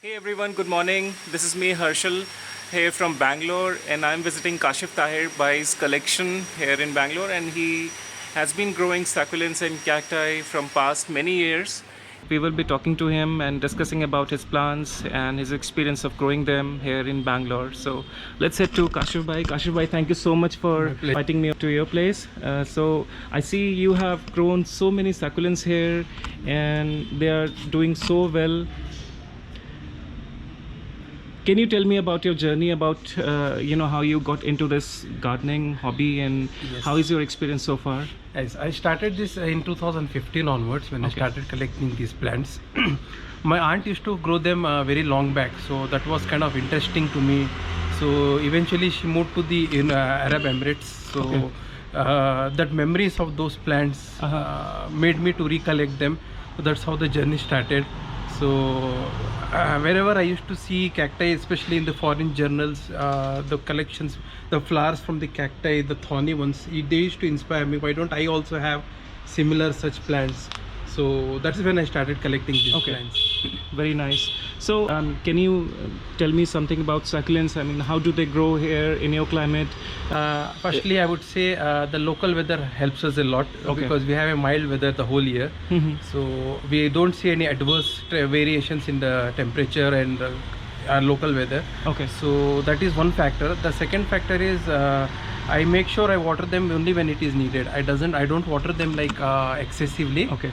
Hey everyone, good morning. This is me Harshal here from Bangalore, and I'm visiting Kashif Tahir Bhai's collection here in Bangalore, and he has been growing succulents and cacti from past many years. We will be talking to him and discussing about his plants and his experience of growing them here in Bangalore. So let's head to Kashif Bhai. Kashif Bhai, thank you so much for inviting me to your place. So I see you have grown so many succulents here and they are doing so well. Can you tell me about your journey, about how you got into this gardening hobby, and Yes. how is your experience so far? Yes, I started this in 2015 onwards when I Okay. started collecting these plants. My aunt used to grow them very long back, so that was kind of interesting to me. So eventually she moved to the Arab Emirates. So Okay. that memories of those plants made me to recollect them. So that's how the journey started. So wherever I used to see cacti, especially in the foreign journals, the collections, the flowers from the cacti, the thorny ones, they used to inspire me. Why don't I also have similar such plants? So that's when I started collecting these Okay. plants. Very nice. So can you tell me something about succulents? I mean, how do they grow here in your climate? Firstly, I would say the local weather helps us a lot Okay. because we have a mild weather the whole year. Mhm. So we don't see any adverse variations in the temperature and our local weather. Okay. So that is one factor. The second factor is I make sure I water them only when it is needed. I don't water them like excessively. Okay.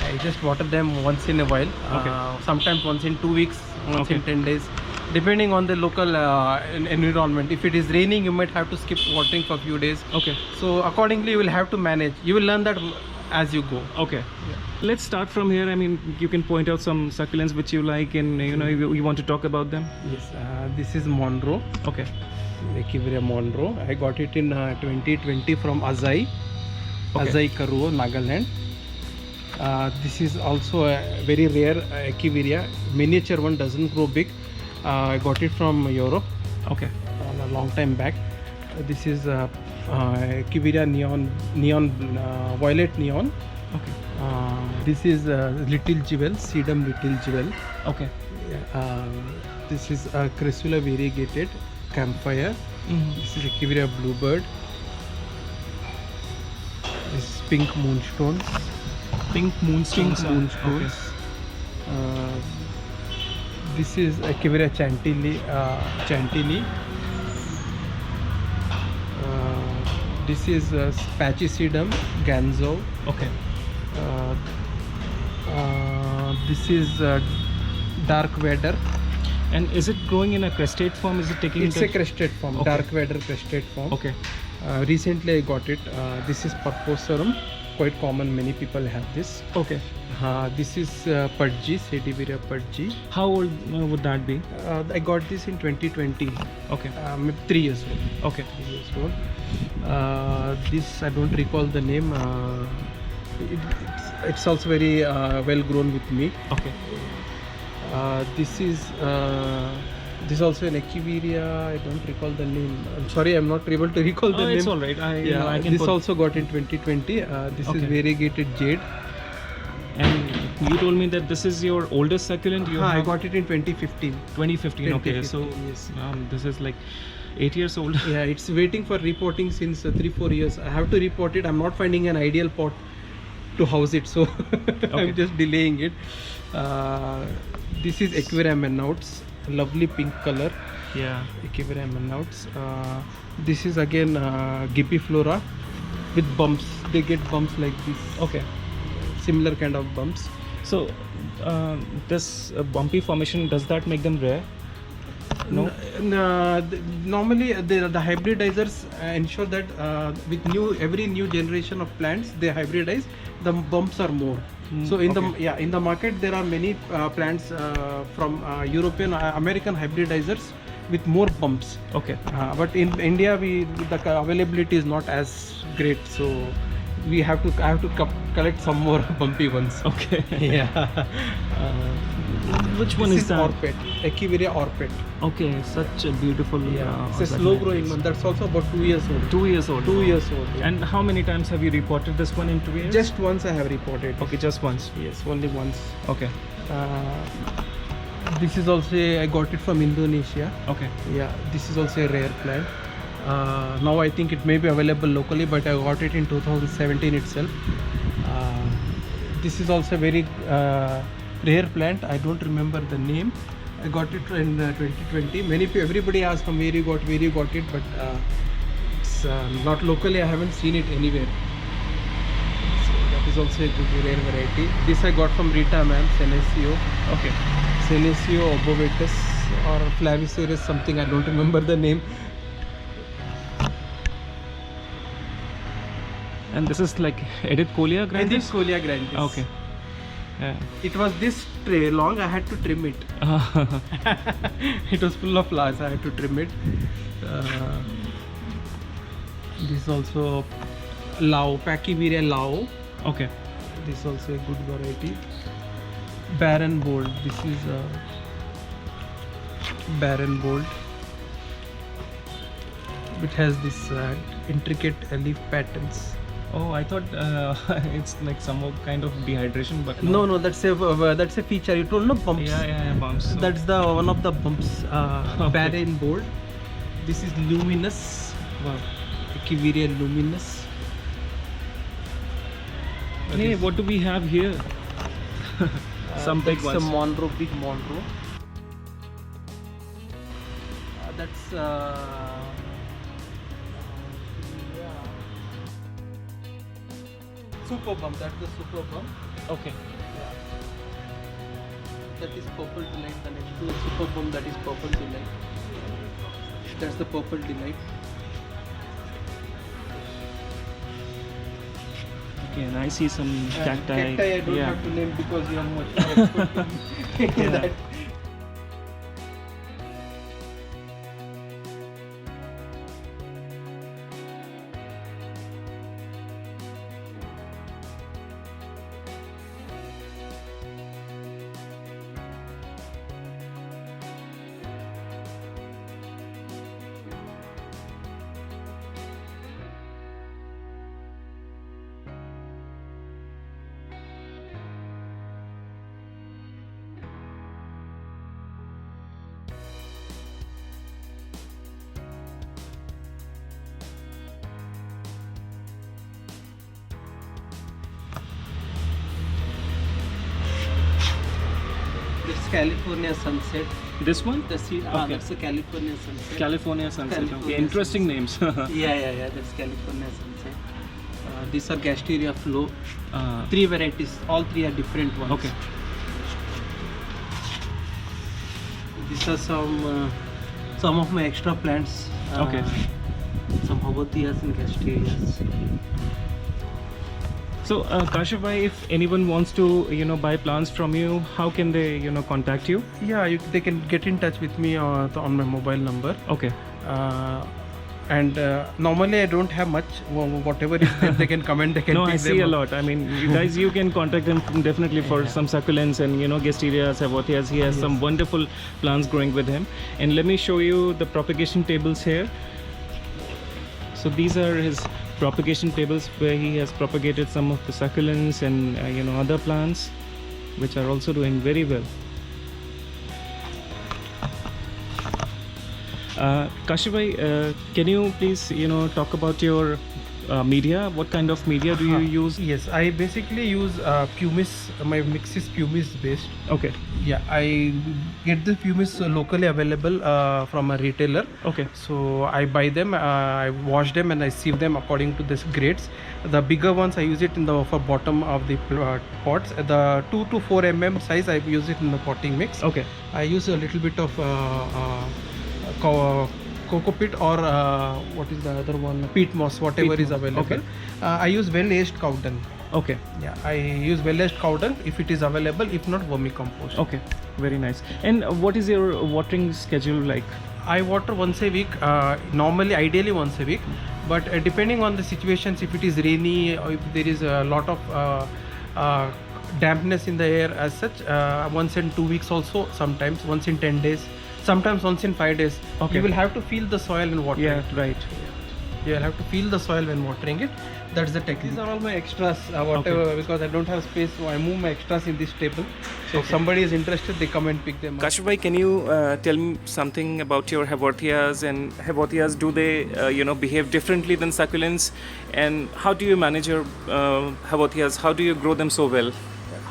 I just water them once in a while. Okay. Sometimes once in 2 weeks, once Okay. in 10 days, depending on the local environment. If it is raining, you might have to skip watering for a few days. Okay. So accordingly, you will have to manage. You will learn that as you go. Okay. Let's start from here. I mean, you can point out some succulents which you like, and you want to talk about them. Yes, this is Monroe. Okay. Echeveria Monroe. I got it in 2020 from Azai, Okay. Azai Karuo, Nagaland. This is also a very rare Echeveria. Miniature one, doesn't grow big. I got it from Europe Okay. a long time back. This is Echeveria neon violet neon. Okay. This is Little Jewel, Sedum Little Jewel. Okay. This is Crassula variegated Campfire. Mhm. This is Echeveria Bluebird. This is Pink Moonstone. Pink moonstones. Pink Moonstones. This is Echeveria Chantilly. This is Spathicidum Ganzo. Okay. This is Dark Vader. And is it growing in a crested form? Is it taking? It's a crested form. Okay. Dark Vader crested form. Okay. Recently I got it. This is Purposarum. Quite common. Many people have this. Okay. This is Pudgy, Sediveria Pudgy. How old would that be? I got this in 2020. Okay. Maybe 3 years old. Okay. 3 years old. This I don't recall the name. It's also very well grown with me. Okay. This is also an Echeveria. I don't recall the name. I'm sorry, I'm not able to recall the name. It's all right. I can this put- also got in 2020. This Okay. is variegated jade. And you told me that this is your oldest succulent. You I have got it in 2015. 2015. Okay. So 2015, yes. this is like 8 years old. Yeah, it's waiting for reporting since 3-4 years. I have to report it. I'm not finding an ideal pot to house it, so I'm just delaying it. This is Echeveria Menauts, lovely pink color. Yeah. Echeveria Menauts. This is again Gipiflora with bumps. They get bumps like this. Okay. Similar kind of bumps. So this bumpy formation, does that make them rare? No. Normally the hybridizers ensure that with every new generation of plants they hybridize, the bumps are more. So in the market there are many plants from European American hybridizers with more bumps. Okay. But in India the availability is not as great, so I have to collect some more bumpy ones. Okay. Yeah. Which one This is that? Orpet, Echeveria Orpet. Okay, such a beautiful. It's a slow growing one. That's also about 2 years old. 2 years old. 2 years old. Yeah. And how many times have you reported this one in 2 years? Just once I have reported. Okay, just once. Yes, only once. Okay. This is also I got it from Indonesia. Okay. Yeah, this is also a rare plant. Now I think it may be available locally, but I got it in 2017 itself. This is also a very rare plant. I don't remember the name. I got it in 2020. Everybody asks from where you got it, but it's not locally. I haven't seen it anywhere. So that is also a good rare variety. This I got from Rita ma'am, Senecio. Okay. Senecio obovatus or Flaviceris, something, I don't remember the name. And this is like Edith Colia grandis? Edith Colia grandis. Okay. Yeah. It was this tray long, I had to trim it. It was full of flowers, I had to trim it. This is also Lao, Pachymeria Lao. Okay. This is also a good variety. Baron Bold. This is Baron Bold. It has this intricate leaf patterns. Oh, I thought it's like some kind of dehydration, but No, that's a feature. You told no bumps. Yeah, bumps. So- That's the one of the bumps. Baron Bold. This is luminous. Wow. Echeveria luminous. That Hey, is- what do we have here? Some big that's ones. a Monroe, big Monroe. That's super bump. That's the super bump. Okay. That is purple delight. The next to the super bump, that is purple delight. That's the purple delight. Okay, and I see some cacti. Cacti I don't Yeah. have to name because you are much more expert in Yeah. that. It's California sunset. This one? The sea, Okay. that's the California sunset. California sunset. California Okay, interesting names. Yeah, that's California sunset. These are Gasteria flow. uh, 3 varieties, all 3 are different ones. okay. These are some of my extra plants. Okay. Some Hobothias and Gasterias. So, Kashif bhai, if anyone wants to, buy plants from you, how can they, contact you? Yeah, they can get in touch with me on my mobile number. Okay. And normally I don't have much. Whatever is there, they can comment. They can. No, pick I them see a up. lot. I mean, you guys, you can contact him definitely for some succulents and, Gasteria, Savotias. He has some wonderful plants growing with him. And let me show you the propagation tables here. So these are his propagation tables where he has propagated some of the succulents and, other plants, which are also doing very well. Kashif bhai, can you please, talk about your media? What kind of media do you use? Yes, I basically use pumice. My mix is pumice based. Okay. Yeah, I get the pumice locally available from a retailer. Okay. So I buy them, I wash them, and I sieve them according to this grades. The bigger ones I use it in the for bottom of the pots. The 2 to 4 mm size I use it in the potting mix. Okay. I use a little bit of cocoa peat or what is the other one? Peat moss, whatever Peat is moss, available. okay. I use well-aged cow dung. Okay. Yeah, I use well-aged cow dung if it is available. If not, vermicompost. Okay. Very nice. And what is your watering schedule like? I water once a week. Normally, ideally once a week, but depending on the situations, if it is rainy or if there is a lot of dampness in the air as such, once in 2 weeks also. Sometimes once in 10 days. Sometimes once in 5 days. Okay. You will have to feel the soil and water. Yeah, right. You will have to feel the soil when watering it. That's the technique. These are all my extras, whatever, because I don't have space, so I move my extras in this table. So if somebody is interested, they come and pick them up. Kashif bhai, can you tell me something about your Haworthias, and Haworthias, do they behave differently than succulents, and how do you manage your Haworthias? How do you grow them so well?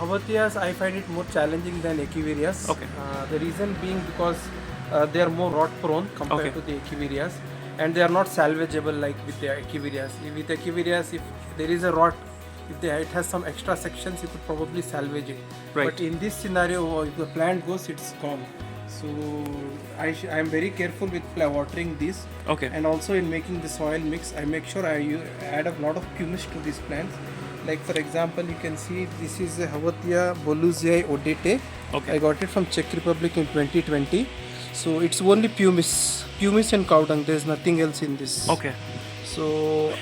Haworthias, I find it more challenging than Echeverias. Okay. The reason being because they are more rot prone compared Okay. to the Echeverias, and they are not salvageable like with the Echeverias. With Echeverias, if there is a rot, it has some extra sections, you could probably salvage it. Right. But in this scenario, if the plant goes, it's gone. So I am very careful with watering these. Okay. And also in making the soil mix, I make sure I add a lot of pumice to these plants. Like for example, you can see this is a Haworthia Boluziae odete. Okay. I got it from Czech Republic in 2020. So it's only pumice and cow dung. There's nothing else in this. Okay. So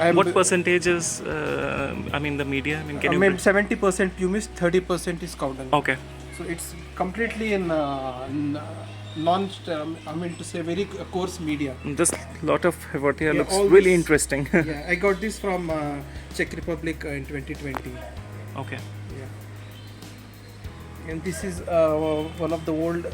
I'm What percentage is, the media? I mean, can you... 70% pumice, 30% is cow dung. Okay. So it's completely in very coarse media. This lot of Haworthia looks all really this- interesting. Yeah, I got this from Czech Republic in 2020. Okay. Yeah. And this is one of the old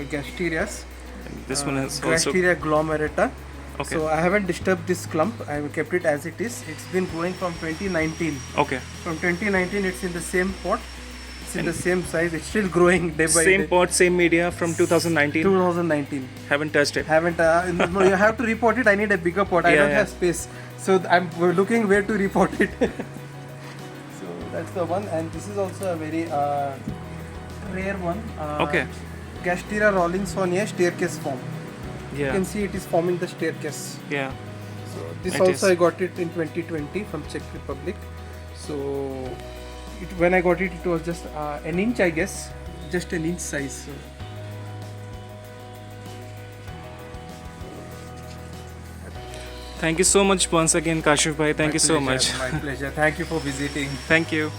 Gasterias. And this one is also... Gasteria glomerata. Okay. So I haven't disturbed this clump. I have kept it as it is. It's been growing from 2019. Okay. From 2019, it's in the same pot. It's in the same size. It's still growing day by Same day. pot, same media from 2019. 2019. Haven't touched it. Haven't. No, you have to repot it. I need a bigger pot. I Yeah, don't yeah. have space. So we're looking where to repot it. So that's the one. And this is also a very rare one. Okay. Gasteria rawlinsonia staircase form. You Yeah. can see it is forming the staircase. Yeah. So this It also is. I got it in 2020 from Czech Republic. So when I got it, it was just an inch, I guess, just an inch size. So. Thank you so much once again, Kashif bhai. Thank you so much. My pleasure. Thank you for visiting. Thank you.